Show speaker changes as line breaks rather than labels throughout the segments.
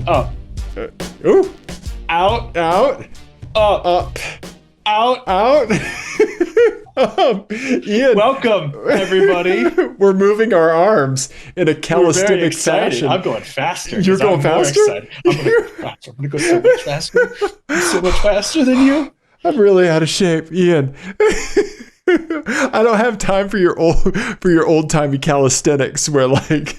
Up.
Ooh.
Out.
Out.
Up. Out.
Out. Ian.
Welcome, everybody.
We're moving our arms in a
We're very
calisthenic
excited.
fashion.
I'm going faster.
You're
'cause
going
I'm more
faster?
excited. I'm going to go so much faster. So much faster than you.
I'm really out of shape, Ian. I don't have time for your old timey calisthenics where like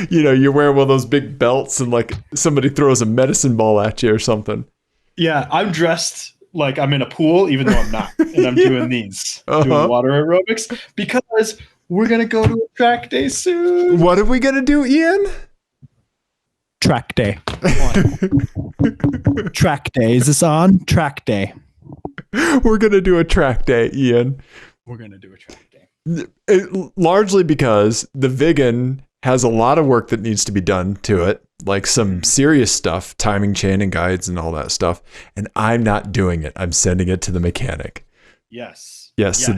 you're wearing one of those big belts and like somebody throws a medicine ball at you or something.
Yeah, I'm dressed like I'm in a pool, even though I'm not. And I'm doing these, doing water aerobics, because we're going to go to a track day soon.
What are we gonna do, Ian?
Track day. Track day. Is this on? Track day.
We're gonna do a track day, Ian.
We're going to do a track day.
Largely because the vegan has a lot of work that needs to be done to it, like some serious stuff, timing chain and guides and all that stuff. And I'm not doing it. I'm sending it to the mechanic.
Yes.
Yes.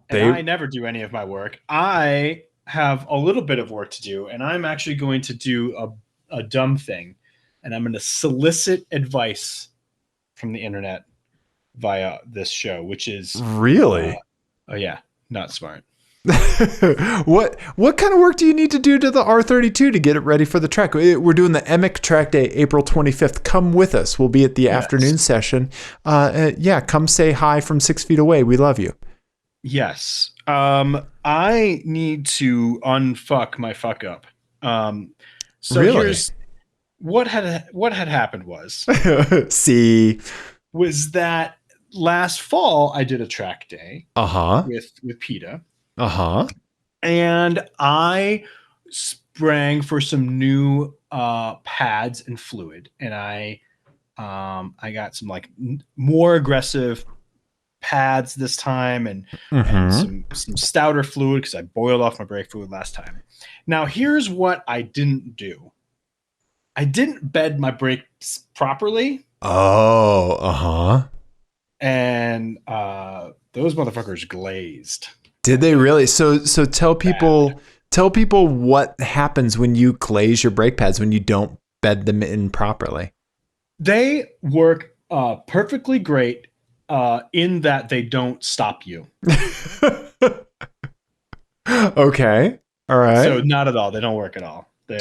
And I never do any of my work. I have a little bit of work to do, and I'm actually going to do a dumb thing, and I'm going to solicit advice from the internet via this show, which is
really,
oh yeah, not smart.
What kind of work do you need to do to the R32 to get it ready for the track? We're doing the EMIC track day, April 25th. Come with us. We'll be at the afternoon session. Come say hi from 6 feet away. We love you.
Yes. I need to unfuck my fuck up. So
really?
Here's what had happened was was that last fall I did a track day with PETA. And I sprang for some new pads and fluid, and I got some like more aggressive pads this time, and some stouter fluid because I boiled off my brake fluid last time. Now here's what I didn't do. I didn't bed my brakes properly. And those motherfuckers glazed.
Did they really? So tell people what happens when you glaze your brake pads when you don't bed them in properly.
They work perfectly great in that they don't stop you.
Okay. All right.
So not at all. They don't work at all. They're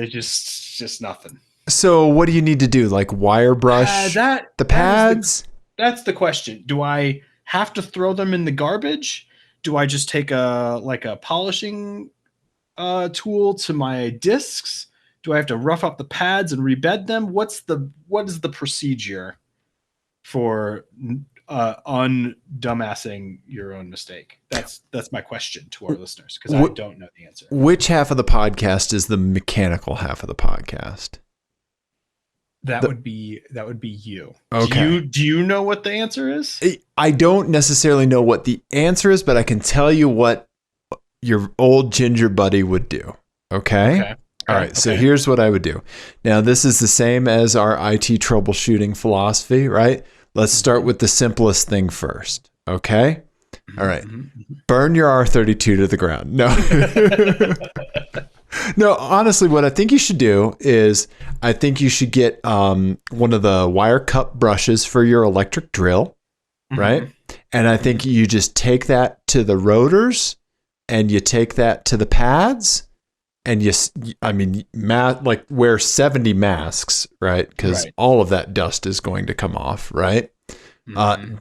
just nothing.
So what do you need to do? Like wire brush the pads?
That's the question. Do I have to throw them in the garbage? Do I just take a polishing tool to my discs? Do I have to rough up the pads and rebed them? What is the procedure for undumbassing your own mistake? That's my question to our listeners, because I don't know the answer.
Which half of the podcast is the mechanical half of the podcast?
That would be you.
Okay.
Do you know what the answer is?
I don't necessarily know what the answer is, but I can tell you what your old ginger buddy would do. Okay. All right. So here's what I would do. Now, this is the same as our IT troubleshooting philosophy, right? Let's start with the simplest thing first. Okay. All right. Burn your R32 to the ground. No. No, honestly, what I think you should do is I think you should get one of the wire cup brushes for your electric drill, right? And I think you just take that to the rotors and you take that to the pads and like wear 70 masks, right? Because all of that dust is going to come off, right?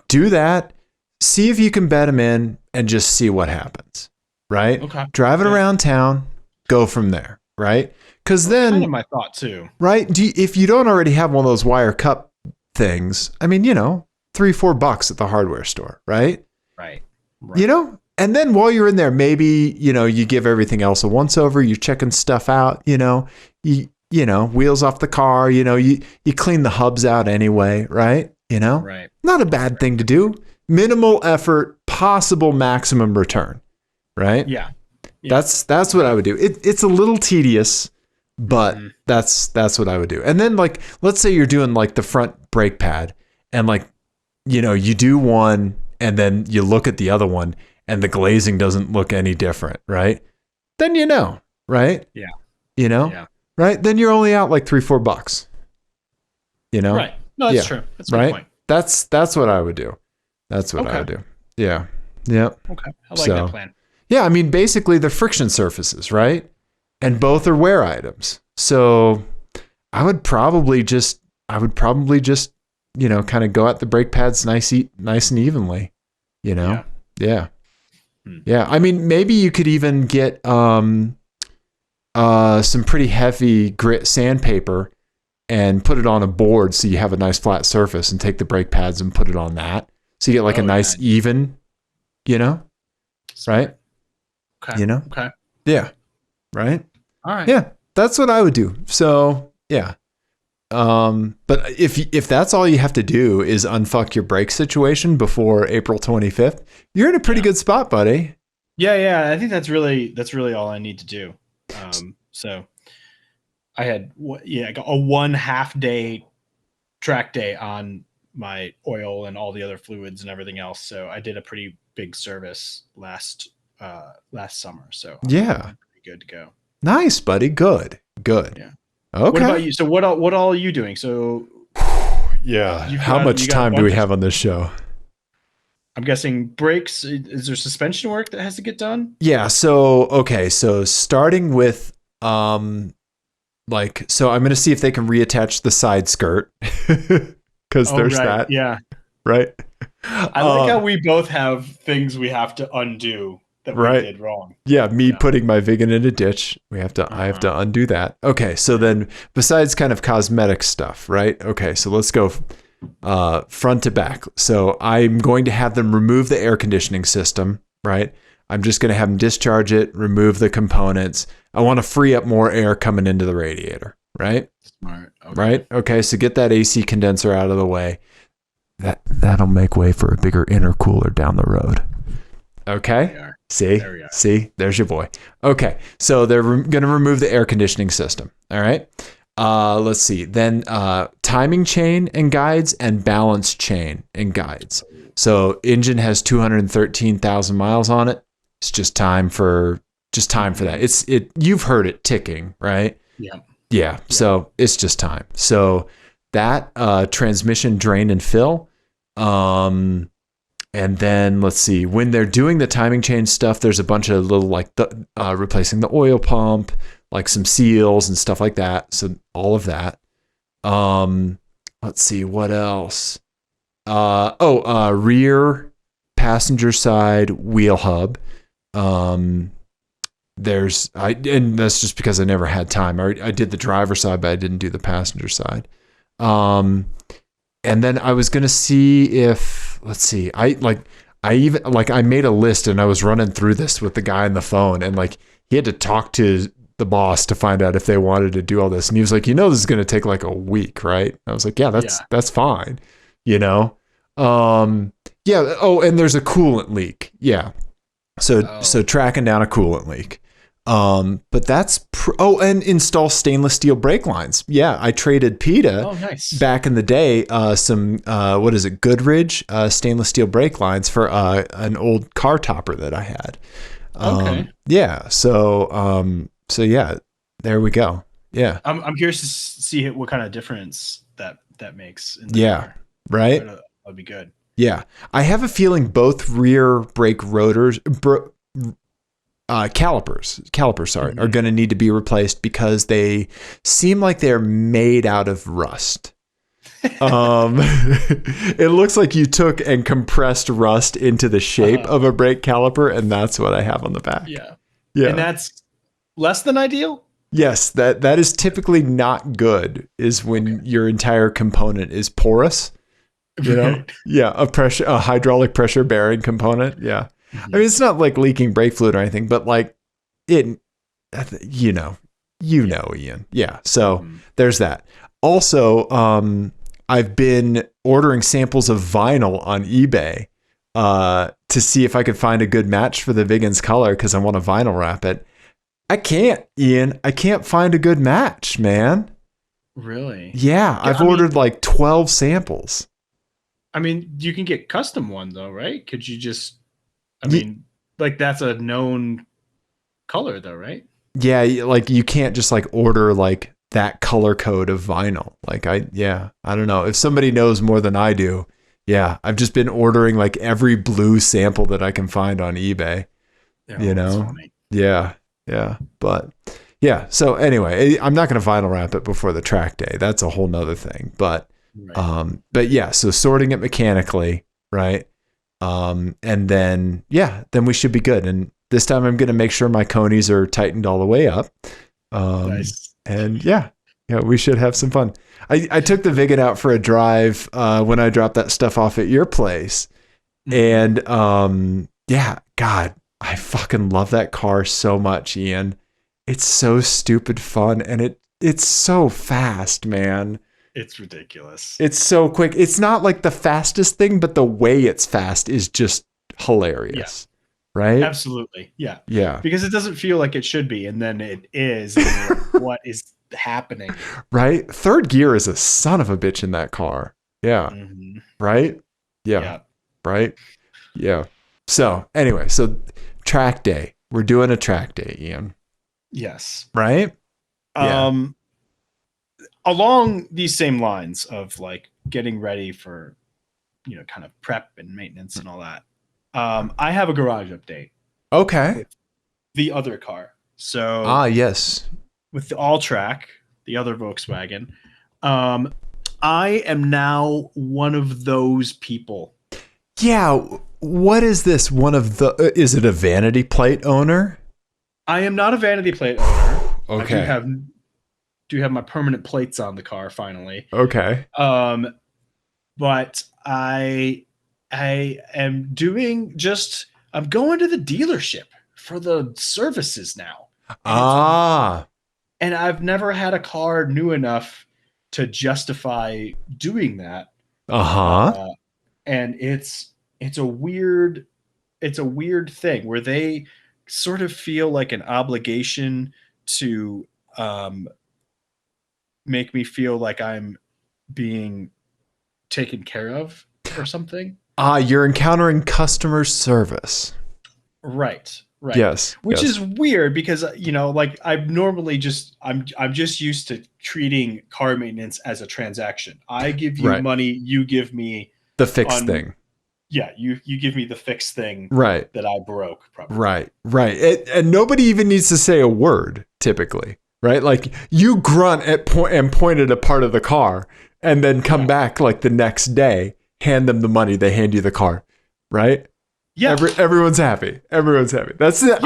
Do that. See if you can bed them in and just see what happens, right? Okay. Drive it around town. Go from there, right? Because then,
kind of my thought too,
right? If you don't already have one of those wire cup things, I mean, $3-4 at the hardware store, right?
Right.
And then while you're in there, maybe you give everything else a once over. You're checking stuff out. Wheels off the car. You clean the hubs out anyway, right?
Right.
Not a bad thing to do. Minimal effort, possible maximum return, right?
Yeah.
That's what I would do. It's a little tedious, but that's what I would do. And then like, let's say you're doing like the front brake pad and like, you do one and then you look at the other one and the glazing doesn't look any different, right? Then right?
Yeah.
Yeah. right? Then you're only out like $3-4. You know?
Right. No, that's true. That's a good point.
That's what I would do. That's what I would do. Yeah. Yep.
Okay. I like that plan.
Yeah, I mean, basically they're friction surfaces, right? And both are wear items. So I would probably just, you know, kind of go at the brake pads nice and evenly, you know? Yeah. Yeah. I mean, maybe you could even get some pretty heavy grit sandpaper and put it on a board so you have a nice flat surface, and take the brake pads and put it on that. So you get like a nice even, you know? Right?
Okay.
You know?
Okay.
Yeah. Right?
All right.
Yeah. That's what I would do. So, yeah. But if that's all you have to do is unfuck your brake situation before April 25th, you're in a pretty good spot, buddy.
Yeah. I think that's really all I need to do. So I had a 1.5 day track day on my oil and all the other fluids and everything else. So I did a pretty big service last summer. So I'm pretty good to go.
Nice, buddy. Good. Yeah. Okay.
What about you? So what all are you doing? So
how much time do we have on this show?
I'm guessing brakes. Is there suspension work that has to get done?
Yeah. So starting with so I'm going to see if they can reattach the side skirt, because there's that.
Yeah.
Right.
I like how we both have things we have to undo that we did wrong.
Yeah. Putting my Vigan in a ditch. I have to undo that. Okay. So then besides kind of cosmetic stuff, right? Okay. So let's go front to back. So I'm going to have them remove the air conditioning system, right? I'm just going to have them discharge it, remove the components. I want to free up more air coming into the radiator, right?
Smart. Okay.
Right? Okay, so get that AC condenser out of the way. That'll make way for a bigger intercooler down the road. Okay? See? There's your boy. Okay, so they're going to remove the air conditioning system, all right? Let's see. Then timing chain and guides and balance chain and guides. So engine has 213,000 miles on it. It's just time for that. You've heard it ticking, right? Yeah. So it's just time. So that transmission drain and fill. And then let's see, when they're doing the timing chain stuff, there's a bunch of little replacing the oil pump, like some seals and stuff like that. So all of that. Let's see, what else? Rear passenger side wheel hub. And that's just because I never had time. I did the driver side, but I didn't do the passenger side. And then I was going to see if, let's see, I made a list and I was running through this with the guy on the phone, and he had to talk to the boss to find out if they wanted to do all this. And he was like, this is going to take like a week, right? I was like, that's fine. You know? Yeah. Oh, and there's a coolant leak. Yeah. So tracking down a coolant leak. But that's and install stainless steel brake lines. Yeah, I traded PETA back in the day some Goodridge stainless steel brake lines for an old car topper that I had. Yeah. So yeah, there we go. Yeah.
I'm curious to see what kind of difference that makes. In
the car. Right.
That'd be good.
Yeah. I have a feeling both rear brake rotors, calipers, are going to need to be replaced because they seem like they're made out of rust. It looks like you took and compressed rust into the shape of a brake caliper, and that's what I have on the back.
Yeah. And that's less than ideal?
Yes, that is typically not good, is when your entire component is porous. You know? Yeah, a hydraulic pressure bearing component. Yeah. I mean, it's not like leaking brake fluid or anything, but Ian. Yeah. So there's that. Also, I've been ordering samples of vinyl on eBay to see if I could find a good match for the Vigan's color, because I want to vinyl wrap it. I can't, Ian. I can't find a good match, man.
Really?
Yeah. I've ordered 12 samples.
I mean, you can get custom one though, right? Could you just, that's a known color though, right?
Yeah, like you can't just like order like that color code of vinyl. Like I don't know. If somebody knows more than I do, yeah, I've just been ordering like every blue sample that I can find on eBay.
Yeah,
you know?
that's funny.
Yeah. Yeah. But yeah. So anyway, I'm not going to vinyl wrap it before the track day. That's a whole nother thing. But, but yeah, so sorting it mechanically, right? And then, then we should be good. And this time I'm going to make sure my conies are tightened all the way up.
Nice.
And yeah, we should have some fun. I took the Vigan out for a drive, when I dropped that stuff off at your place. And, God, I fucking love that car so much, Ian. It's so stupid fun, and it's so fast, man.
It's ridiculous.
It's so quick. It's not like the fastest thing, but the way it's fast is just hilarious. Yeah. Right?
Absolutely. Yeah.
Yeah.
Because it doesn't feel like it should be, and then it is. And you're like, what is happening?
Right? Third gear is a son of a bitch in that car. Yeah. Mm-hmm. Right? Yeah. Right? Yeah. So anyway, track day. We're doing a track day, Ian.
Yes.
Right?
Along these same lines of like getting ready for, kind of prep and maintenance and all that. I have a garage update.
Okay.
With the other car. So
yes.
With the all-track, the other Volkswagen, I am now one of those people.
Yeah. What is this? Is it a vanity plate owner?
I am not a vanity plate owner.
Okay.
I do have my permanent plates on the car finally.
Okay.
But I am doing I'm going to the dealership for the services now. And I've never had a car new enough to justify doing that. And it's a weird thing where they sort of feel like an obligation to make me feel like I'm being taken care of or something.
You're encountering customer service.
Right.
Yes.
Which is weird because, like I'm normally I'm just used to treating car maintenance as a transaction. I give you money, you give me
the fixed thing.
Yeah, you give me the fixed thing that I broke. Probably.
Right. And nobody even needs to say a word typically, right? Like you grunt and point at a part of the car and then come back like the next day, hand them the money, they hand you the car, right? Yeah. Everyone's happy. That's it.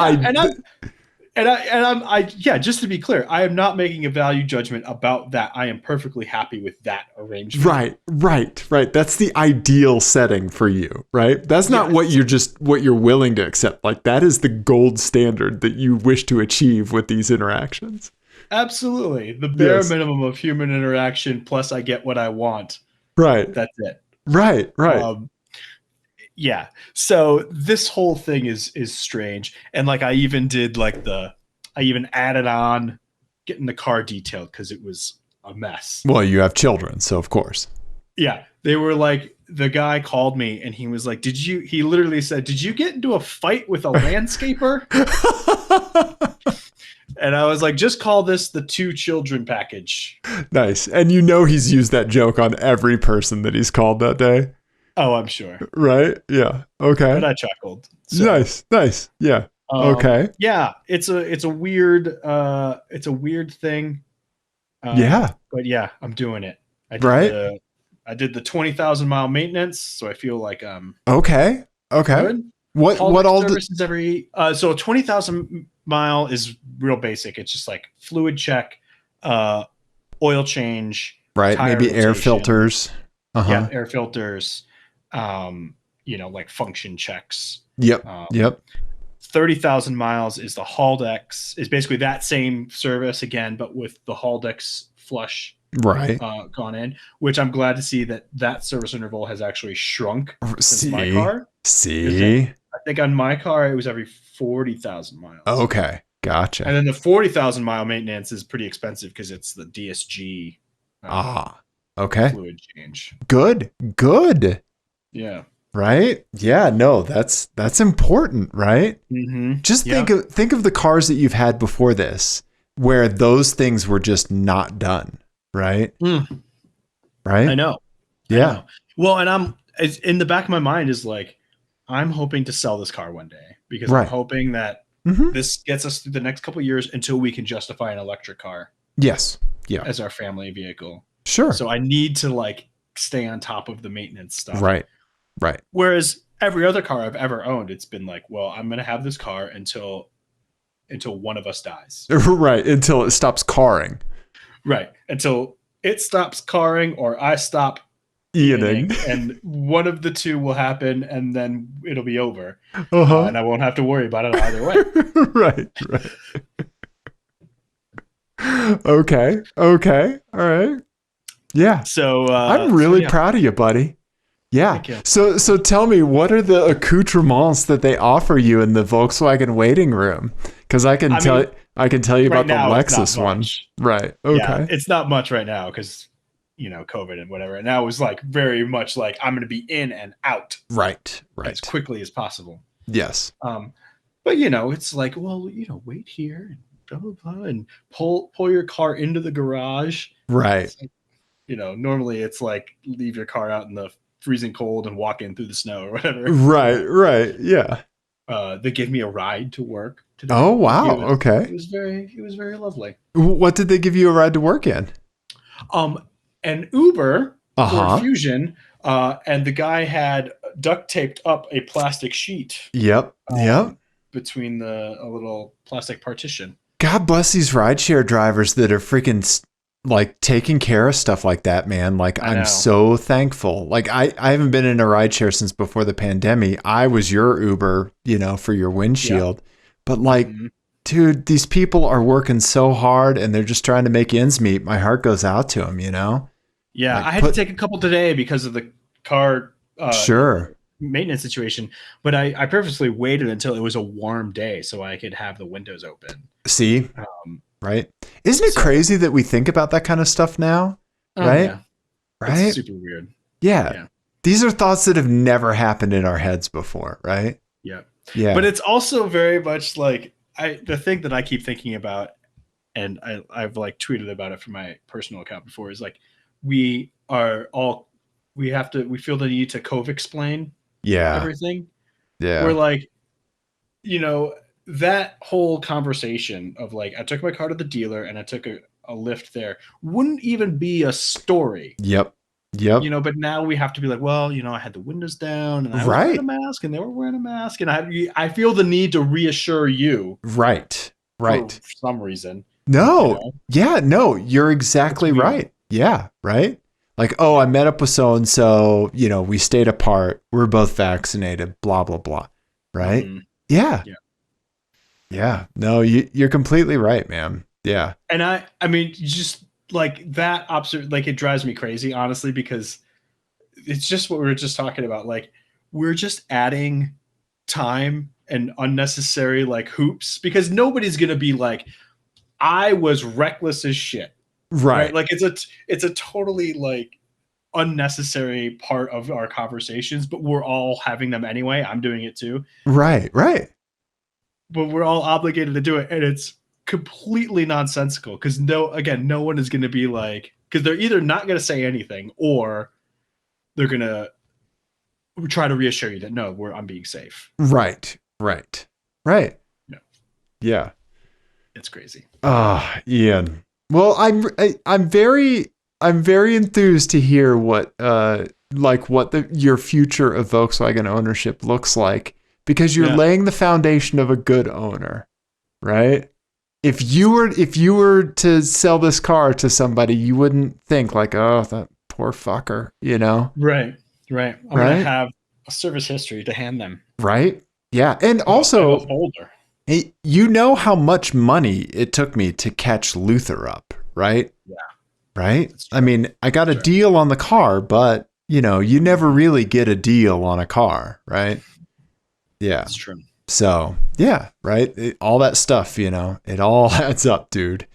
Just to be clear, I am not making a value judgment about that. I am perfectly happy with that arrangement.
Right. That's the ideal setting for you, right? That's not what you're willing to accept. Like that is the gold standard that you wish to achieve with these interactions.
Absolutely. The bare minimum of human interaction, plus I get what I want.
Right.
That's it.
Right.
Yeah. So this whole thing is strange. And like I even added on getting the car detailed because it was a mess.
Well, you have children, so of course.
Yeah. They were like, the guy called me and he was like, he literally said, did you get into a fight with a landscaper? And I was like, just call this the 2 children package.
Nice. And he's used that joke on every person that he's called that day.
Oh, I'm sure.
Right? Yeah. Okay.
But I chuckled.
So, nice. Yeah. Okay.
Yeah, it's a weird thing. But yeah, I'm doing it. I did the 20,000 mile maintenance, so I feel like
okay. Good. What all
services every so 20,000 mile is real basic. It's just like fluid check, oil change,
right? Maybe rotation, air filters.
Yeah, air filters. Like function checks.
Yep.
30,000 miles is the Haldex. Is basically that same service again, but with the Haldex flush gone in. Which I'm glad to see that service interval has actually shrunk since my car. I think on my car it was every 40,000 miles.
Okay, gotcha.
And then the 40,000 mile maintenance is pretty expensive because it's the DSG.
Okay.
Fluid change.
Good.
Yeah.
Right? Yeah, no, that's important, right?
Mm-hmm.
Just think of the cars that you've had before this, where those things were just not done, right?
Mm.
Right?
I know.
Yeah.
I know. Well, and it's in the back of my mind is like, I'm hoping to sell this car one day because I'm hoping that this gets us through the next couple of years until we can justify an electric car.
Yes. Yeah.
As our family vehicle.
Sure.
So I need to like stay on top of the maintenance stuff.
Right. Right.
Whereas every other car I've ever owned, it's been like, well, I'm going to have this car until one of us dies.
Right. Until it stops carring.
Right. Until it stops carring or I stop
eating.
And one of the two will happen and then it'll be over. And I won't have to worry about it either way.
Right. Okay. All right. Yeah.
So
I'm really proud of you, buddy. Yeah. So tell me, what are the accoutrements that they offer you in the Volkswagen waiting room? Because I can tell you about the Lexus one. Right. Okay.
Yeah, it's not much right now because COVID and whatever. And now it was like very much like I'm going to be in and out.
Right.
As quickly as possible.
Yes.
But it's like, well, wait here and blah blah blah, and pull your car into the garage.
Right.
Like, normally it's like leave your car out in the freezing cold and walk in through the snow or whatever.
Right. Yeah.
They gave me a ride to work today.
Oh wow. Okay.
It was very lovely.
What did they give you a ride to work in?
An Uber Ford Fusion, and the guy had duct taped up a plastic sheet.
Yep.
Between a little plastic partition.
God bless these rideshare drivers that are freaking like taking care of stuff like that, man. Like I'm so thankful. Like I haven't been in a rideshare since before the pandemic. I was your Uber, for your windshield. Yeah. But like, dude, these people are working so hard and they're just trying to make ends meet. My heart goes out to them,
Yeah,
like,
I had to take a couple today because of the car maintenance situation, but I purposely waited until it was a warm day so I could have the windows open.
See? Right? Isn't it crazy that we think about that kind of stuff now? Right?
Yeah. Right? It's super weird.
Yeah. These are thoughts that have never happened in our heads before, right?
Yeah.
Yeah.
But it's also very much like the thing that I keep thinking about, and I've like tweeted about it from my personal account before, is like we feel the need to explain everything.
Yeah.
We're like, that whole conversation of like, I took my car to the dealer and I took a lift there wouldn't even be a story.
Yep.
But now we have to be like, well, I had the windows down and I was wearing a mask and they were wearing a mask. And I feel the need to reassure you.
Right.
For some reason.
No. Yeah, no, you're exactly right. Yeah. Right. Like, oh, I met up with so-and-so, we stayed apart. We're both vaccinated, blah, blah, blah. Right. Mm-hmm. Yeah. Yeah. No, you're completely right, man. Yeah.
And I mean, just like that it drives me crazy, honestly, because it's just what we were just talking about. Like, we're just adding time and unnecessary like hoops because nobody's going to be like, I was reckless as shit.
Right.
Like it's a totally like unnecessary part of our conversations, but we're all having them anyway. I'm doing it too.
Right.
But we're all obligated to do it. And it's completely nonsensical because no one is going to be like, because they're either not going to say anything or they're going to try to reassure you that no, I'm being safe.
Right.
No.
Yeah.
It's crazy.
Ian. Well, I'm very enthused to hear what your future of Volkswagen ownership looks like, because you're laying the foundation of a good owner, right? If you were to sell this car to somebody, you wouldn't think like, oh, that poor fucker,
Right. I'm gonna have a service history to hand them.
Right. Yeah, and also
older.
How much money it took me to catch Luther up, right?
Yeah.
Right? I mean, I got a deal on the car, but, you never really get a deal on a car, right? Yeah.
That's true.
So, yeah, right? All that stuff, it all adds up, dude.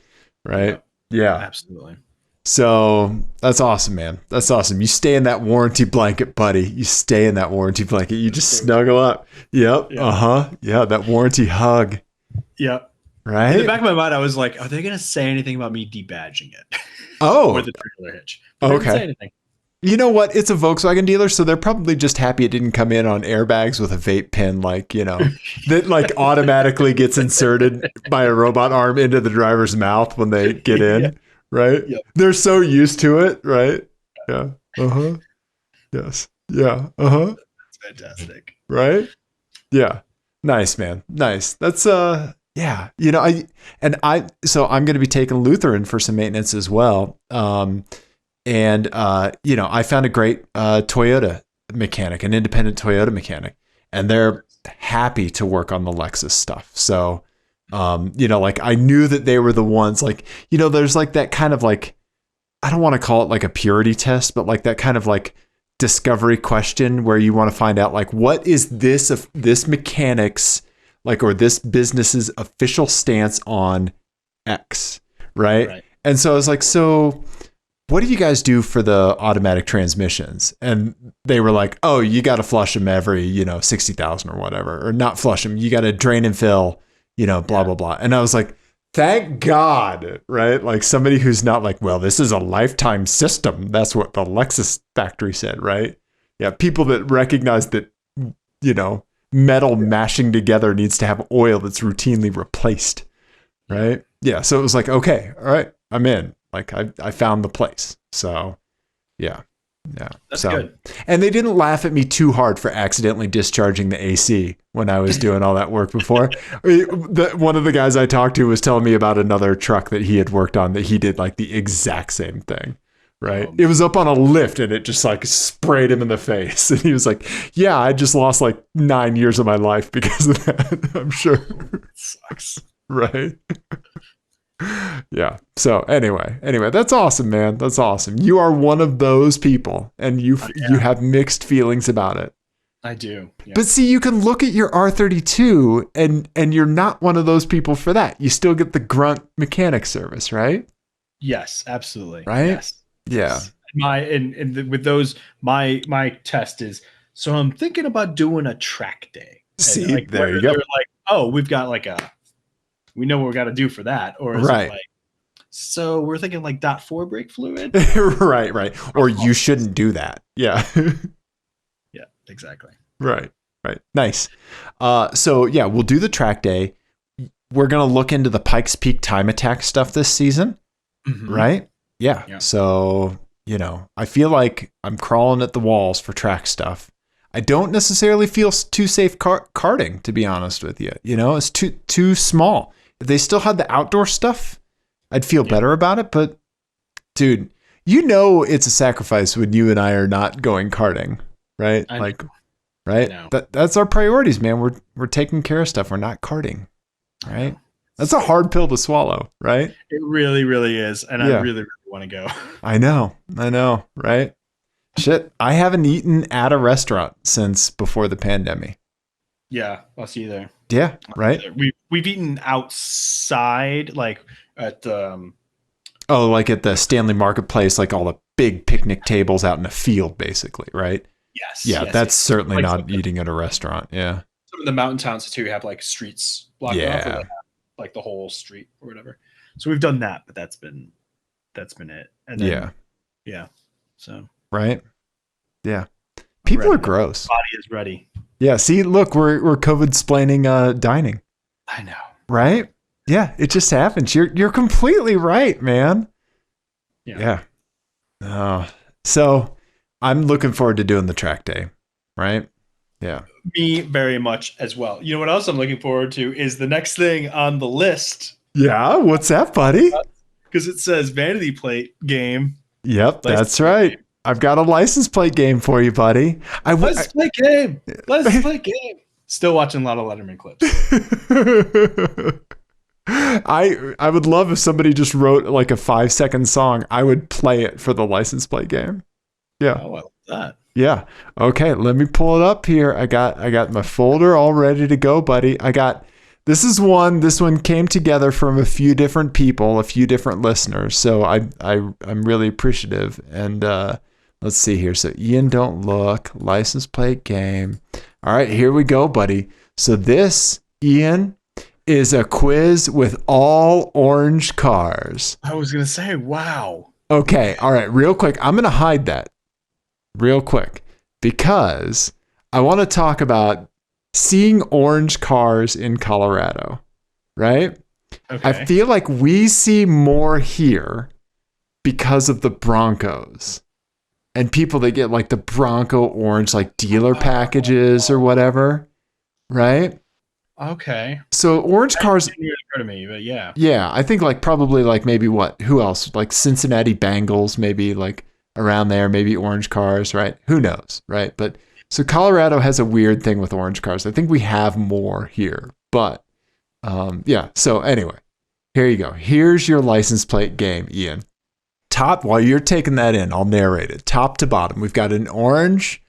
Right? Yeah.
Absolutely.
So that's awesome, man. That's awesome. You stay in that warranty blanket, buddy. You stay in that warranty blanket. You just snuggle up. Yep. Yeah. Yeah. That warranty hug.
Yep.
Right.
In the back of my mind, I was like, are they going to say anything about me debadging it?
Oh.
Or the trailer hitch. But they didn't say anything.
You know what? It's a Volkswagen dealer, so they're probably just happy it didn't come in on airbags with a vape pen, like, you know, that like automatically gets inserted by a robot arm into the driver's mouth when they get in, right? Yep. They're so used to it, right? Yeah. Yes. Yeah. That's
fantastic.
Right? Yeah. Nice, man. Nice. That's yeah. You know, so I'm going to be taking Lutheran for some maintenance as well. And, you know, I found a great Toyota mechanic, an independent Toyota mechanic, and they're happy to work on the Lexus stuff. So, you know, like I knew that they were the ones, like, you know, there's like that kind of like, I don't want to call it like a purity test, but like that kind of like discovery question where you want to find out like, what is this mechanic's like, or this business's official stance on X, right? And so I was like, so what do you guys do for the automatic transmissions? And they were like, oh, you got to flush them every, you know, 60,000 or whatever, or not flush them. You got to drain and fill, you know, blah, blah, blah. And I was like, thank God, right? Like somebody who's not like, well, this is a lifetime system. That's what the Lexus factory said, right? Yeah. People that recognize that, you know, metal mashing together needs to have oil that's routinely replaced, right? Yeah. So it was like, okay, all right, I'm in. Like I found the place. So yeah. That's good. And they didn't laugh at me too hard for accidentally discharging the AC when I was doing all that work before. One of the guys I talked to was telling me about another truck that he had worked on that he did like the exact same thing. Right. It was up on a lift and it just like sprayed him in the face. And he was like, yeah, I just lost like 9 years of my life because of that. I'm sure. It sucks. Right. Yeah. So anyway, that's awesome, man. That's awesome. You are one of those people and you have mixed feelings about it.
I do. Yeah.
But see, you can look at your R32 and you're not one of those people for that. You still get the grunt mechanic service, right?
Yes, absolutely.
Right?
Yes.
Yeah.
With those, my test is, so I'm thinking about doing a track day.
See,
like,
there you go.
They're like, oh, we've got like we know what we got to do for that. Or is it like, so we're thinking like .4 brake fluid?
Right. Or you shouldn't do that. Yeah.
Yeah, exactly.
Right. Nice. So yeah, we'll do the track day. We're going to look into the Pikes Peak time attack stuff this season. Mm-hmm. Right. Yeah. So, you know, I feel like I'm crawling at the walls for track stuff. I don't necessarily feel too safe karting, to be honest with you. You know, it's too small. If they still had the outdoor stuff, I'd feel better about it. But dude, you know, it's a sacrifice when you and I are not going karting, right? Right. That's our priorities, man. We're taking care of stuff. We're not karting, right? That's a hard pill to swallow, right?
It really, really is. And I really, really want to go.
I know. Right. Shit. I haven't eaten at a restaurant since before the pandemic.
Yeah. I'll see you there.
Yeah. Right.
We've eaten outside, like at
like at the Stanley Marketplace, like all the big picnic tables out in the field, basically. Right.
Yes.
Yeah. That's certainly like not eating at a restaurant. Yeah.
Some of the mountain towns too have like streets blocked off, or like the whole street or whatever. So we've done that, but that's been it. And then, yeah. So.
Right. Yeah. People are gross.
Body is ready.
Yeah. See, look, we're COVID-splaining dining.
I know.
Right. Yeah. It just happens. You're completely right, man. Yeah. So I'm looking forward to doing the track day. Right. Yeah.
Me very much as well. You know what else I'm looking forward to is the next thing on the list.
Yeah. What's that, buddy?
Because it says vanity plate game.
Yep. That's right. Game. I've got a license plate game for you, buddy.
License plate game. Still watching a lot of Letterman clips.
I would love if somebody just wrote like a 5-second song. I would play it for the license plate game. Yeah.
Oh, I love that.
Yeah. Okay. Let me pull it up here. I got my folder all ready to go, buddy. I got This one came together from a few different people, a few different listeners. So I'm really appreciative. And let's see here. So Ian, don't look. License plate game. All right, here we go, buddy. So this, Ian, is a quiz with all orange cars.
I was going to say, wow.
Okay, all right, real quick. I'm going to hide that real quick because I want to talk about seeing orange cars in Colorado, right?
Okay.
I feel like we see more here because of the Broncos and people that get like the Bronco orange, like dealer packages or whatever, right?
Okay.
So orange cars
That didn't occur to me, but yeah.
Yeah, I think like probably like maybe who else? Like Cincinnati Bengals, maybe like around there, maybe orange cars, right? Who knows, right? But so Colorado has a weird thing with orange cars. I think we have more here, but yeah. So anyway, here you go. Here's your license plate game, Ian. While you're taking that in, I'll narrate it. Top to bottom, we've got an orange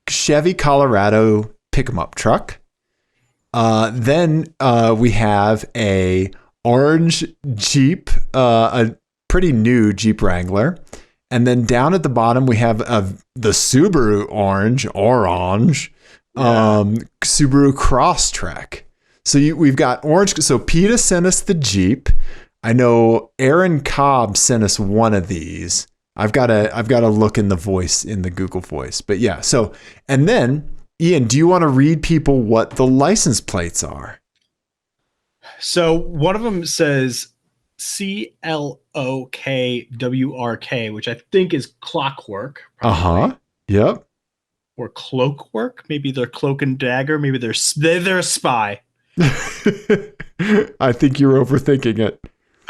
Chevy Colorado pick-em-up truck. Then we have a orange Jeep, a pretty new Jeep Wrangler. And then down at the bottom, we have the Subaru orange, Subaru Crosstrek. So we've got orange. So PETA sent us the Jeep. I know Aaron Cobb sent us one of these. I've got to look in the Google Voice. But yeah. So, and then Ian, do you want to read people what the license plates are?
So one of them says CLOKWRK, which I think is clockwork.
Probably. Yep.
Or cloakwork. Maybe they're cloak and dagger. Maybe they're a spy.
I think you're overthinking it.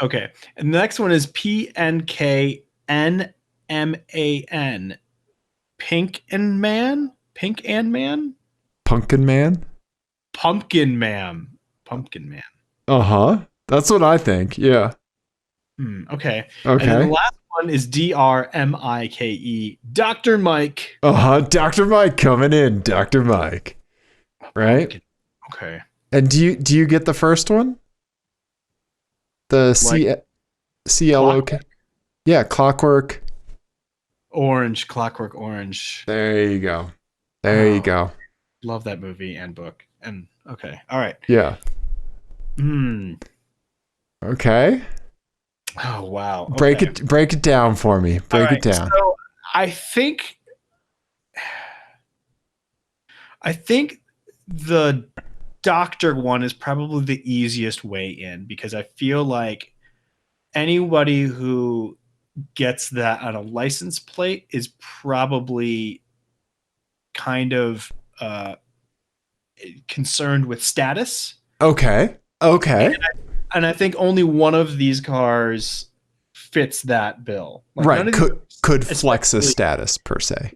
Okay. And the next one is PNKNMAN. Pink and Man? Pink and Man?
Pumpkin Man?
Pumpkin Man. Pumpkin Man.
That's what I think. Yeah.
Okay.
Okay.
And then the last one is DRMIKE. Dr. Mike.
Dr. Mike coming in. Dr. Mike. Right?
Okay.
And do you get the first one? The CLOK? Yeah, clockwork.
Orange, Clockwork Orange.
There you go. You go.
Love that movie and book. And okay. All right.
Yeah. Okay.
Oh wow.
Okay. Break it down for me. Break it down.
So I think the doctor one is probably the easiest way in because I feel like anybody who gets that on a license plate is probably kind of concerned with status.
Okay.
And I think only one of these cars fits that bill. Like
right. Could flex a status per se.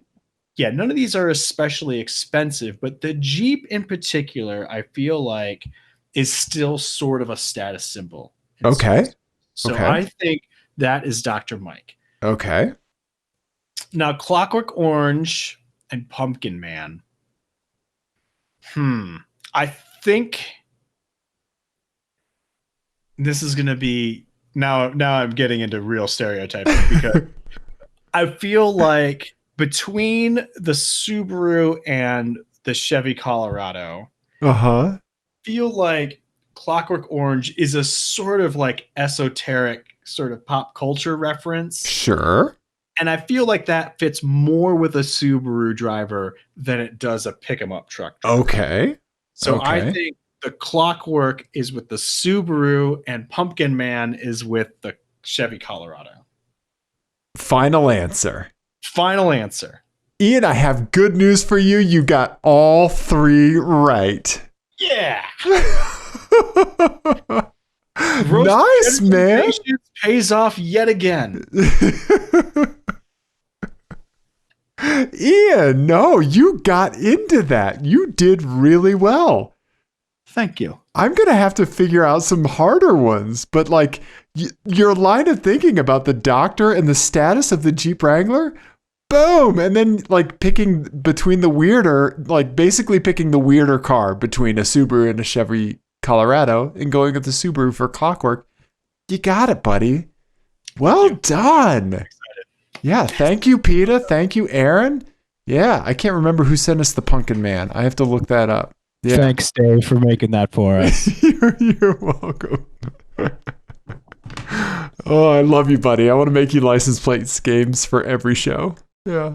Yeah, none of these are especially expensive, but the Jeep in particular, I feel like is still sort of a status symbol.
Okay.
So I think that is Dr. Mike.
Okay.
Now, Clockwork Orange and Pumpkin Man. I think this is going to be now I'm getting into real stereotyping because I feel like between the Subaru and the Chevy Colorado, feel like Clockwork Orange is a sort of like esoteric sort of pop culture reference.
Sure.
And I feel like that fits more with a Subaru driver than it does a pick-em-up truck driver.
Okay.
So I think the Clockwork is with the Subaru and Pumpkin Man is with the Chevy Colorado.
Final answer. Ian, I have good news for you. You got all three right.
Yeah.
Nice, man.
Pays off yet again.
Ian, no, you got into that. You did really well.
Thank you.
I'm going to have to figure out some harder ones, but like your line of thinking about the doctor and the status of the Jeep Wrangler, boom. And then like picking between the weirder, like basically picking the weirder car between a Subaru and a Chevy Colorado and going with the Subaru for Clockwork. You got it, buddy. Well done. Yeah, thank you, Peter. Thank you, Aaron. Yeah, I can't remember who sent us the Pumpkin Man. I have to look that up. Yeah.
Thanks, Dave, for making that for us.
You're welcome. Oh, I love you, buddy. I want to make you license plates games for every show. Yeah.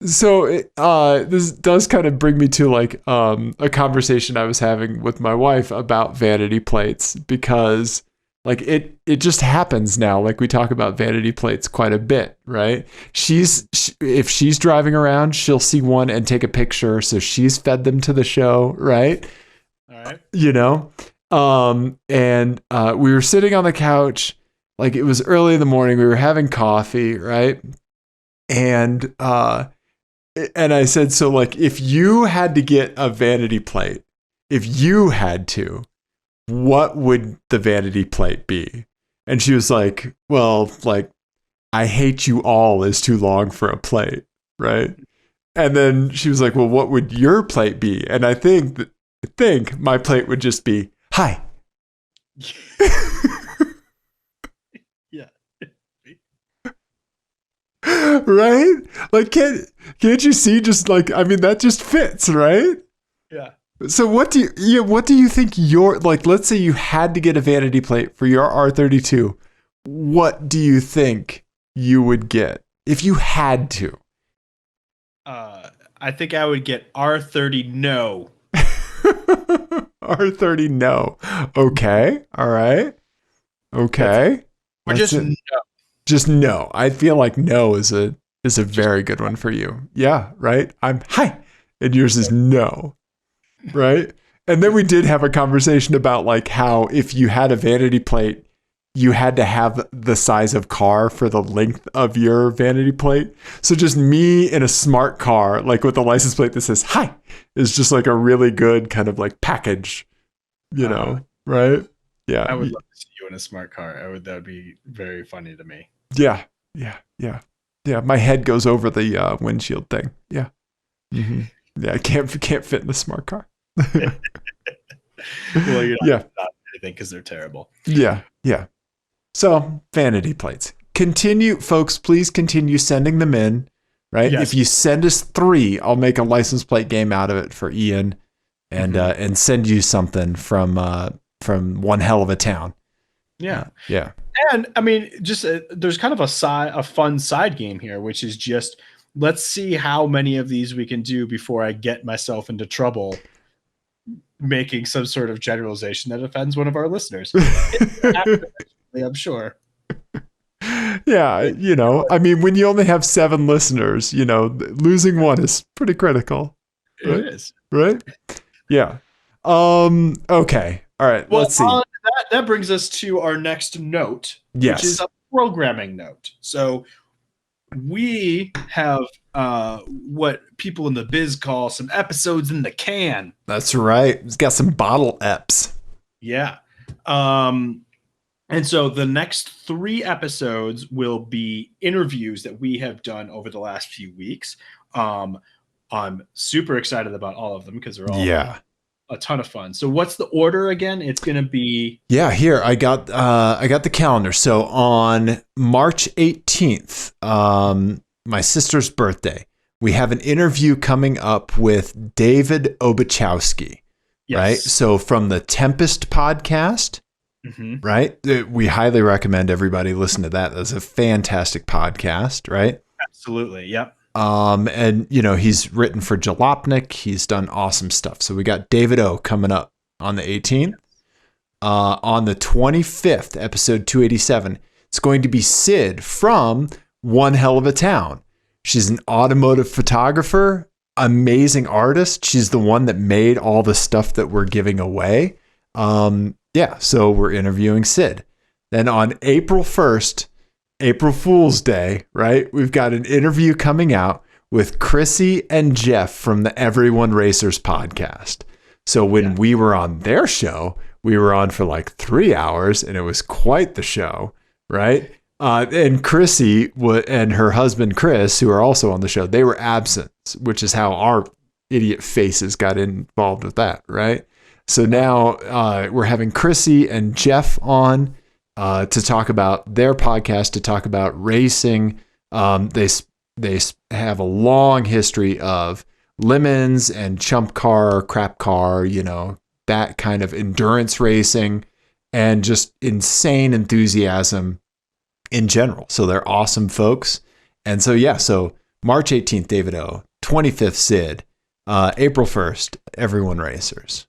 So this does kind of bring me to like a conversation I was having with my wife about vanity plates, because like it just happens now. Like we talk about vanity plates quite a bit, right? If she's driving around, she'll see one and take a picture, so she's fed them to the show, right?
All right.
You know, and we were sitting on the couch, like it was early in the morning. We were having coffee, right? And I said, so like, if you had to get a vanity plate, if you had to, what would the vanity plate be? And she was like, well, like, I hate you all is too long for a plate, right? And then she was like, well, what would your plate be? And I think my plate would just be, hi.
Yeah.
Right? Like, can't you see? Just like, I mean, that just fits, right?
Yeah.
So what do you think your, like, let's say you had to get a vanity plate for your R32, what do you think you would get if you had to?
I think I would get R30 no.
R30 no. Okay. All right. Okay.
Or just no.
Just no. I feel like no is a very good one for you. Yeah, right? I'm hi. And yours is no. Right? And then we did have a conversation about like how if you had a vanity plate, you had to have the size of car for the length of your vanity plate. So just me in a smart car, like with a license plate that says hi, is just like a really good kind of like package, you know, right? Yeah.
I would love to see you in a smart car. That would be very funny to me.
Yeah. My head goes over the windshield thing. Yeah. Mm-hmm. Yeah. I can't fit in the smart car.
Well, you're not anything because they're terrible.
Yeah. So vanity plates. Continue, folks. Please continue sending them in. Right. Yes. If you send us 3, I'll make a license plate game out of it for Ian, and send you something from one hell of a town.
Yeah.
Yeah.
And I mean, just there's kind of a fun side game here, which is just let's see how many of these we can do before I get myself into trouble making some sort of generalization that offends one of our listeners. I'm sure.
Yeah, you know, I mean, when you only have 7 listeners, you know, losing one is pretty critical. Right?
It is.
Right? Yeah. Okay. All right.
Well,
let's see.
That brings us to our next note,
yes.
which is a programming note. So we have what people in the biz call some episodes in the can.
That's right. It's got some bottle eps.
Yeah. And so the next 3 episodes will be interviews that we have done over the last few weeks. I'm super excited about all of them because they're all a ton of fun. So what's the order again? It's going to be...
Yeah, here, I got the calendar. So on March 18th, my sister's birthday, we have an interview coming up with David Obachowski, right? So from the Tempest podcast, right? We highly recommend everybody listen to that. That's a fantastic podcast, right?
Absolutely, yep.
And you know, he's written for Jalopnik. He's done awesome stuff. So we got David O coming up on the 18th. On the 25th, episode 287, it's going to be Sid from One Hell of a Town. She's an automotive photographer, amazing artist. She's the one that made all the stuff that we're giving away. So we're interviewing Sid. Then on April 1st, April Fool's Day, right? We've got an interview coming out with Chrissy and Jeff from the Everyone Racers podcast. So when we were on their show, we were on for like 3 hours and it was quite the show, right? And Chrissy and her husband, Chris, who are also on the show, they were absent, which is how our idiot faces got involved with that, right? So now we're having Chrissy and Jeff on to talk about their podcast, to talk about racing. They have a long history of lemons and chump car, crap car, that kind of endurance racing and just insane enthusiasm in general. So they're awesome folks. And so, so March 18th, David O, 25th Sid, April 1st, Everyone Racers.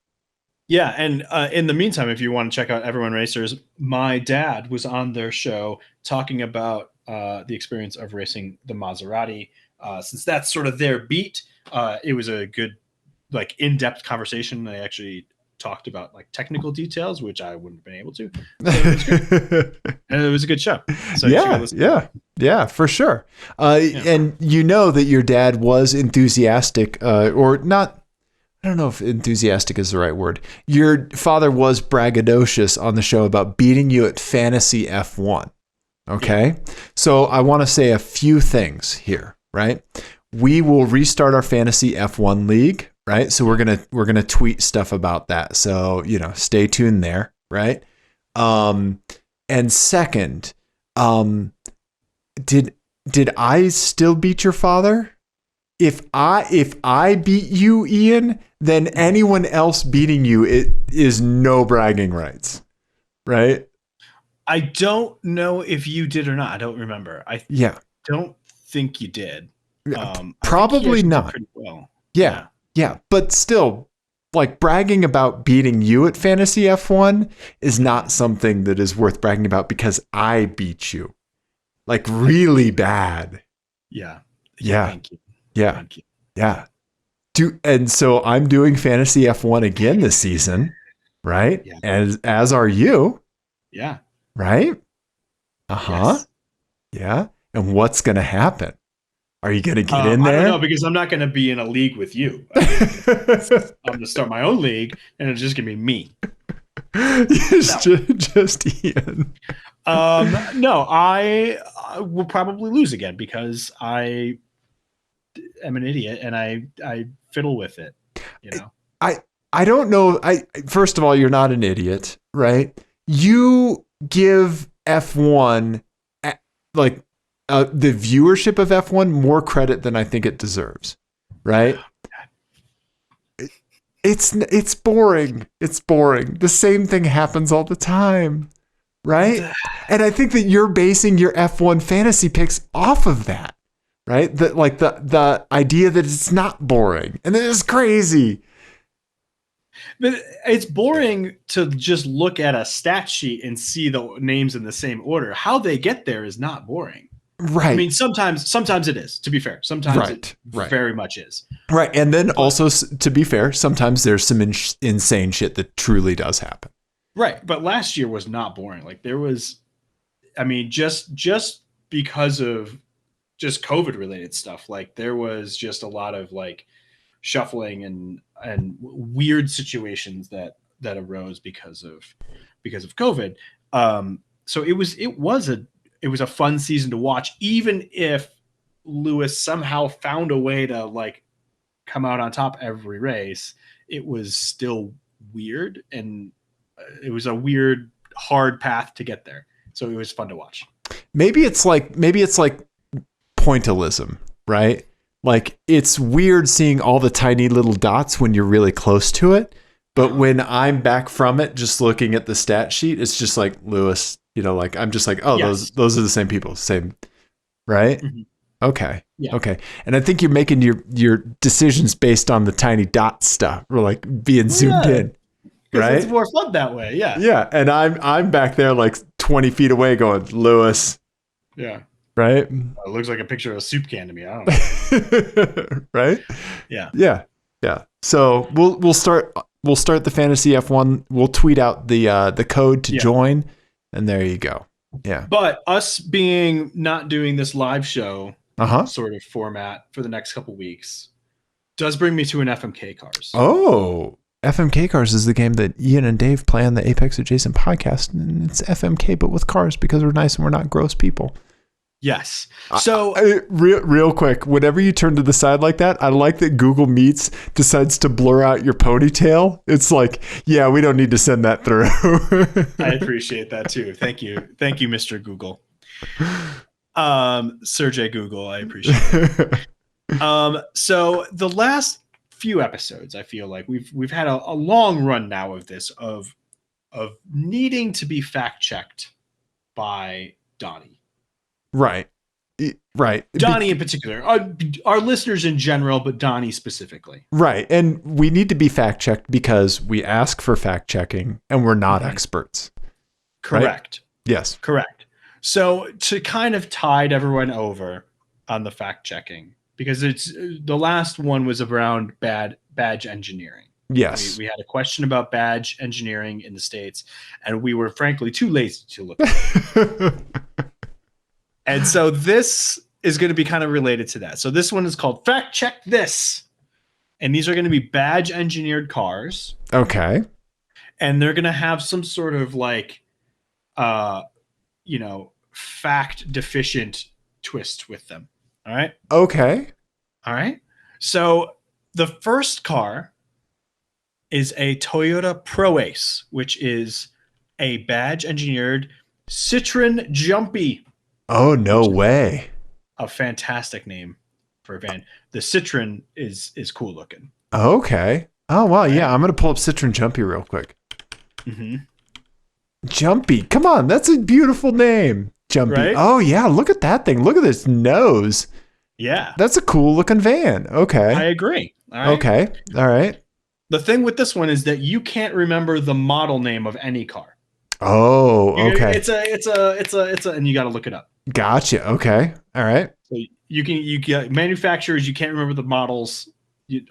Yeah. And in the meantime, if you want to check out Everyone Racers, my dad was on their show talking about the experience of racing the Maserati. Since that's sort of their beat, it was a good, in-depth conversation. They actually talked about technical details, which I wouldn't have been able to. And it was a good show. So
yeah, for sure. And that your dad was enthusiastic, or not. I don't know if enthusiastic is the right word. Your father was braggadocious on the show about beating you at fantasy F1. Okay. Yeah. So I want to say a few things here, right? We will restart our fantasy F1 league, right? So we're going to tweet stuff about that. So, stay tuned there, right? And second, did I still beat your father? If I beat you, Ian, then anyone else beating you is no bragging rights, right?
I don't know if you did or not. I don't remember. I don't think you did.
Probably not.
Pretty well.
Yeah. But still, bragging about beating you at Fantasy F1 is not something that is worth bragging about because I beat you, really bad.
Yeah.
Thank you. Yeah. And so I'm doing Fantasy F1 again this season, right? Yeah. As are you.
Yeah.
Right? Uh-huh. Yes. Yeah. And what's going to happen? Are you going to get in there?
I don't know, because I'm not going to be in a league with you. I'm going to start my own league, and it's just going to be me.
just Ian.
No, I will probably lose again because I am an idiot and I fiddle with it.
I don't know. First of all, you're not an idiot, right? You give F1 the viewership of F1 more credit than I think it deserves, right? It's boring. It's boring. The same thing happens all the time, right? And I think that you're basing your F1 fantasy picks off of that, right? The idea that it's not boring and that it's crazy.
But it's boring to just look at a stat sheet and see the names in the same order. How they get there is not boring.
Right.
I mean, sometimes it is, to be fair. Sometimes it very much is.
Right. And then also, to be fair, sometimes there's some insane shit that truly does happen.
Right. But last year was not boring. There was, just because of just COVID related stuff, there was just a lot of shuffling and weird situations that arose because of COVID. So it was a fun season to watch, even if Lewis somehow found a way to come out on top every race. It was still weird, and it was a weird, hard path to get there. So it was fun to watch.
Maybe it's like pointillism, right? It's weird seeing all the tiny little dots when you're really close to it. But when I'm back from it, just looking at the stat sheet, it's just Lewis, I'm just yes. those are the same people, same, right? Mm-hmm. Okay. Yeah. Okay. And I think you're making your decisions based on the tiny dot stuff, or being zoomed in, right?
It's more fun that way. Yeah.
Yeah. And I'm back there 20 feet away going, Lewis.
Yeah.
Right.
It looks like a picture of a soup can to me. I don't know.
Right.
Yeah.
Yeah. Yeah. So we'll start the Fantasy F1. We'll tweet out the code to join, and there you go. Yeah.
But us being not doing this live show sort of format for the next couple weeks does bring me to an FMK Cars.
Oh, FMK Cars is the game that Ian and Dave play on the Apex Adjacent podcast, and it's FMK but with cars because we're nice and we're not gross people.
Yes. So
real quick, whenever you turn to the side like that, I like that Google Meets decides to blur out your ponytail. It's like, yeah, we don't need to send that through.
I appreciate that too. Thank you, Mr. Google. Sergey Google, I appreciate it. So the last few episodes, I feel like we've had a long run now of this of needing to be fact checked by Donnie.
Right.
Donnie in particular, our listeners in general, but Donnie specifically.
Right. And we need to be fact checked because we ask for fact checking and we're not experts.
Correct.
Right? Yes.
Correct. So to kind of tide everyone over on the fact checking, because it's the last one was around badge engineering.
Yes.
We had a question about badge engineering in the States, and we were frankly too lazy to look at it. And so this is going to be kind of related to that. So this one is called Fact Check This. And these are going to be badge engineered cars.
Okay.
And they're going to have some sort of like, fact deficient twist with them. All right.
Okay.
All right. So the first car is a Toyota Pro-Ace, which is a badge engineered Citroen Jumpy.
Oh, no way.
A fantastic name for a van. The Citroen is cool looking.
Okay. Oh, wow. Yeah. I'm going to pull up Citroen Jumpy real quick.
Mm-hmm.
Jumpy. Come on. That's a beautiful name. Jumpy.
Right?
Oh, yeah. Look at that thing. Look at this nose.
Yeah.
That's a cool looking van. Okay.
I agree. All right.
Okay. All right.
The thing with this one is that you can't remember the model name of any car.
Oh, okay.
It's a, and you got to look it up.
Gotcha. Okay. All right.
So you get manufacturers. You can't remember the models.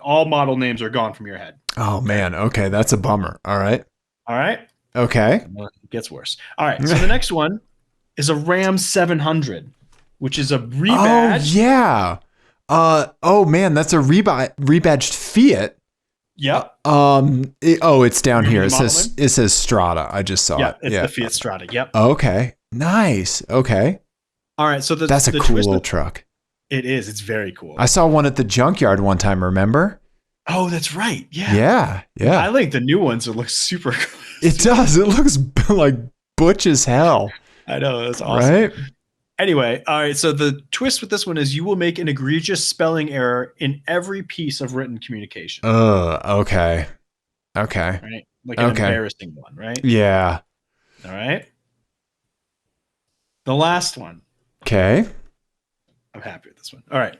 All model names are gone from your head.
Oh man. Okay. That's a bummer. All right.
All right.
Okay.
Well, it gets worse. All right. So the next one is a Ram 700, which is a rebadged.
Oh yeah. Oh man, that's a rebadged Fiat.
Yep.
It's down here. It
says
Strada. I just saw it.
It's the Fiat Strada. Yep.
Okay. Nice. Okay.
All right. So
that's a cool little truck.
It is. It's very cool.
I saw one at the junkyard one time. Remember?
Oh, that's right. Yeah.
Yeah. Yeah.
I like the new ones. It looks super cool.
It does. It looks like butch as hell.
I know. That's awesome.
Right?
Anyway, all right. So the twist with this one is you will make an egregious spelling error in every piece of written communication.
Okay. Okay.
Right? Like an embarrassing one, right?
Yeah.
All right. The last one.
Okay.
I'm happy with this one. All right.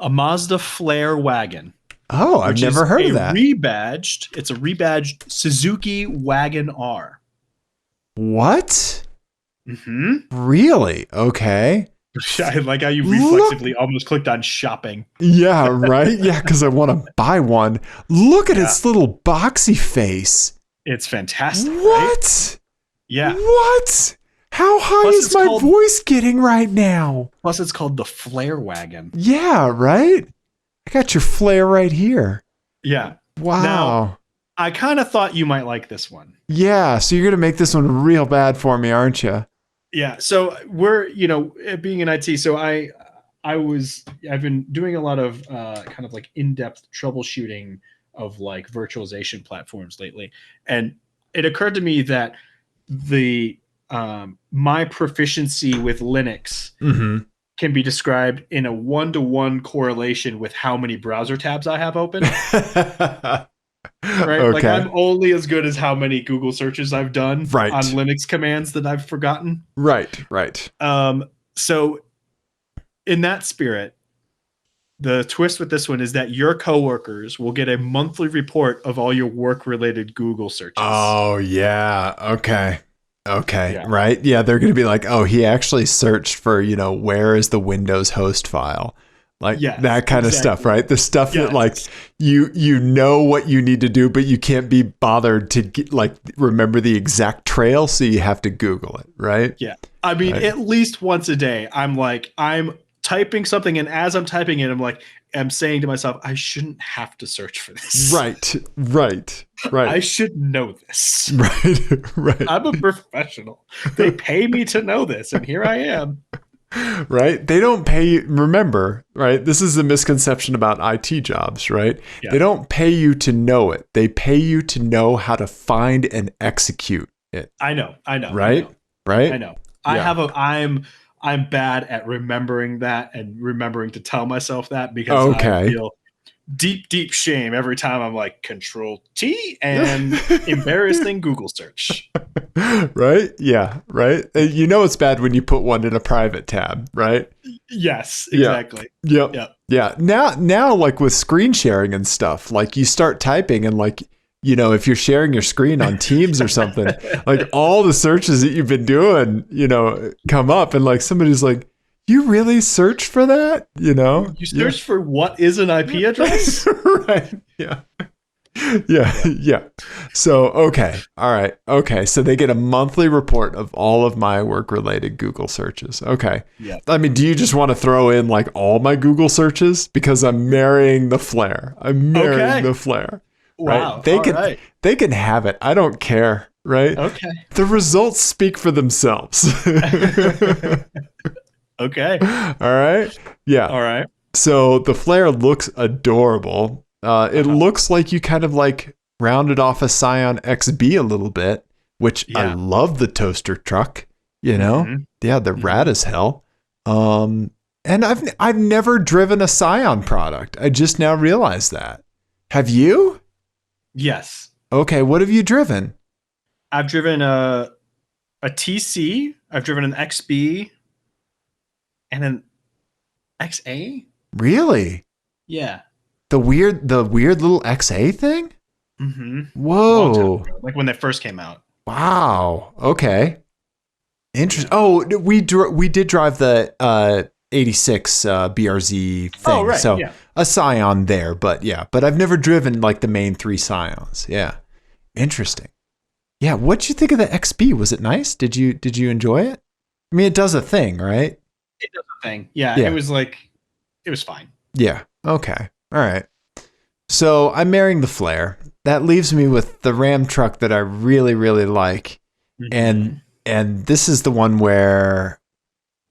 A Mazda Flare wagon.
Oh, I've never heard of that.
It's a rebadged Suzuki Wagon R.
What?
Mm-hmm.
Really? Okay.
I like how you reflexively almost clicked on shopping.
Yeah, right? Yeah, because I want to buy one. Look at its little boxy face.
It's fantastic.
What?
Right? Yeah.
What? How high is my voice getting right now?
Plus, it's called the Flare Wagon.
Yeah, right? I got your flare right here.
Yeah.
Wow. Now,
I kind of thought you might like this one.
Yeah, so you're going to make this one real bad for me, aren't you?
Yeah. So we're, being in IT, so I've been doing a lot of kind of like in-depth troubleshooting of like virtualization platforms lately. And it occurred to me that my proficiency with Linux can be described in a 1-to-1 correlation with how many browser tabs I have open. Right? Okay. Like I'm only as good as how many Google searches I've done on Linux commands that I've forgotten.
Right.
So in that spirit, the twist with this one is that your coworkers will get a monthly report of all your work-related Google searches. Oh,
yeah. Okay. Yeah. Right. Yeah. They're going to be like, oh, he actually searched for, where is the Windows host file? Like that kind of stuff, right? The stuff that like you know what you need to do, but you can't be bothered to remember the exact trail. So you have to Google it. Right.
Yeah. I mean, at least once a day, I'm typing something. And as I'm typing it, I'm like, am saying to myself, I shouldn't have to search for this.
Right.
I should know this.
Right.
I'm a professional. They pay me to know this, and here I am.
Right? They don't pay you. Remember, right? This is a misconception about IT jobs, right? Yeah. They don't pay you to know it. They pay you to know how to find and execute it.
I know.
Right? Right?
I know. Yeah. I'm bad at remembering that and remembering to tell myself that, because I feel deep shame every time I'm like Control T and embarrassing Google search.
Right? Yeah. Right. You know it's bad when you put one in a private tab, right?
Yes, exactly.
Yep. Yeah. Now, like with screen sharing and stuff, like you start typing and like, you know, if you're sharing your screen on Teams or something, like all the searches that you've been doing, you know, come up and like somebody's like, you really search for that? You know,
you search for what is an IP address?
Right. Yeah. So, okay. All right. Okay. So they get a monthly report of all of my work related Google searches. Okay.
Yeah.
I mean, do you just want to throw in like all my Google searches? Because I'm marrying the flare. The flare.
Wow.
Right? They can have it. I don't care. Right.
Okay.
The results speak for themselves.
Okay.
All right. Yeah.
All right.
So the flare looks adorable. It looks like you kind of like rounded off a Scion XB a little bit, which I love the toaster truck, you know? Mm-hmm. Yeah, they're rad as hell. And I've never driven a Scion product. I just now realized that. Have you?
Yes.
Okay, what have you driven?
I've driven a TC, I've driven an XB, and an XA.
Really?
Yeah.
The weird little XA thing?
Mm-hmm.
Whoa.
Like when they first came out.
Wow. Okay. Interesting. Oh, we did drive the 86 BRZ thing.
Oh, right.
So a Scion there, but I've never driven like the main 3 Scions. Yeah. Interesting. Yeah. What'd you think of the XB? Was it nice? Did you enjoy it? I mean, it does a thing, right?
It does a thing. Yeah. It was fine.
Yeah. Okay. All right. So I'm marrying the flare. That leaves me with the Ram truck that I really, really like. Mm-hmm. And this is the one where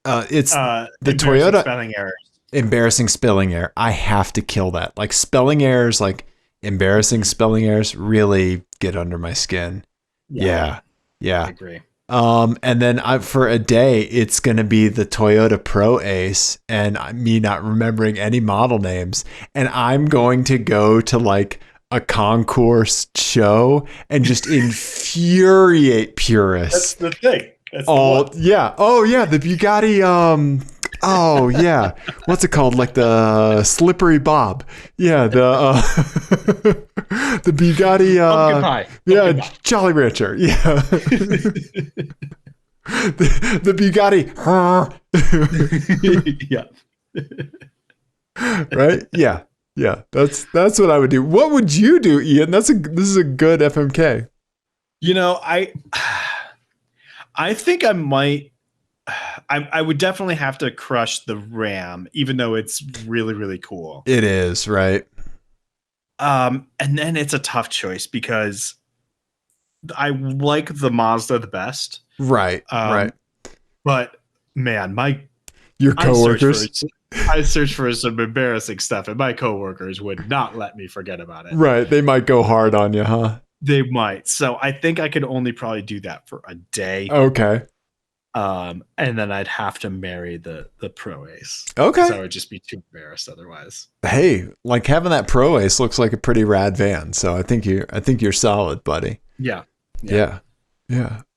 it's the Toyota
spelling errors.
Embarrassing spelling error. I have to kill that. Like spelling errors, like embarrassing spelling errors really get under my skin. Yeah.
I agree.
And then for a day, it's going to be the Toyota Pro Ace and me not remembering any model names. And I'm going to go to like a concourse show and just infuriate purists.
That's the thing.
Yeah. Oh yeah. The Bugatti, oh yeah. What's it called? Like the Slippery Bob. Yeah. The Bugatti.
Pumpkin pie.
Pumpkin pie. Jolly Rancher. Yeah. the Bugatti.
Yeah.
Right. Yeah. Yeah. That's what I would do. What would you do, Ian? This is a good FMK.
You know, I think I might. I would definitely have to crush the Ram, even though it's really, really cool.
It is, right?
And then it's a tough choice because I like the Mazda the best.
Right, right.
But man,
your coworkers.
I searched for some embarrassing stuff, and my coworkers would not let me forget about it.
Right, they might go hard on you, huh?
They might. So I think I could only probably do that for a day.
Okay.
And then I'd have to marry the Pro Ace.
Okay.
So I would just be too embarrassed otherwise.
Hey, like having that Pro Ace looks like a pretty rad van. So I think you're solid, buddy.
Yeah.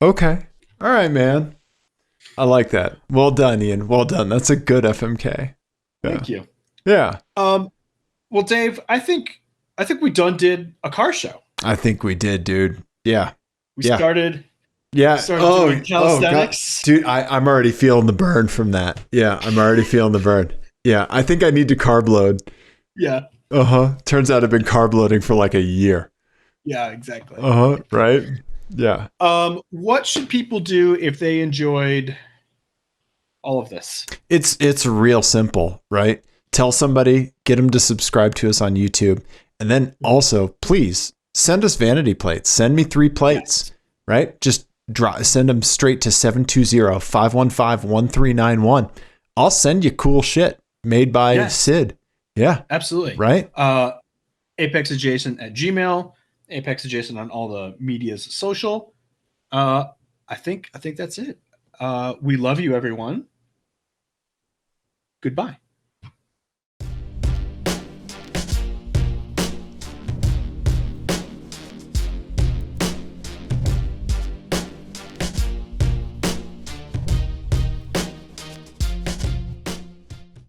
Okay. All right, man. I like that. Well done, Ian. Well done. That's a good FMK. Yeah.
Thank you.
Yeah.
Well, Dave, I think we did a car show.
I think we did, dude. Yeah.
We started.
Yeah.
Started doing calisthenics.
Dude, I'm already feeling the burn from that. Yeah, I'm already feeling the burn. Yeah, I think I need to carb load.
Yeah.
Turns out I've been carb loading for like a year.
Yeah, exactly.
Right? Yeah.
What should people do if they enjoyed all of this?
It's real simple, right? tell somebody, get them to subscribe to us on YouTube. And then also, please send us vanity plates. Send me 3 plates, right? Just send them straight to 720-515-1391. I'll send you cool shit made by Sid. Yeah.
Absolutely.
Right?
ApexAdjacent at Gmail, ApexAdjacent on all the media's social. I think that's it. We love you, everyone. Goodbye.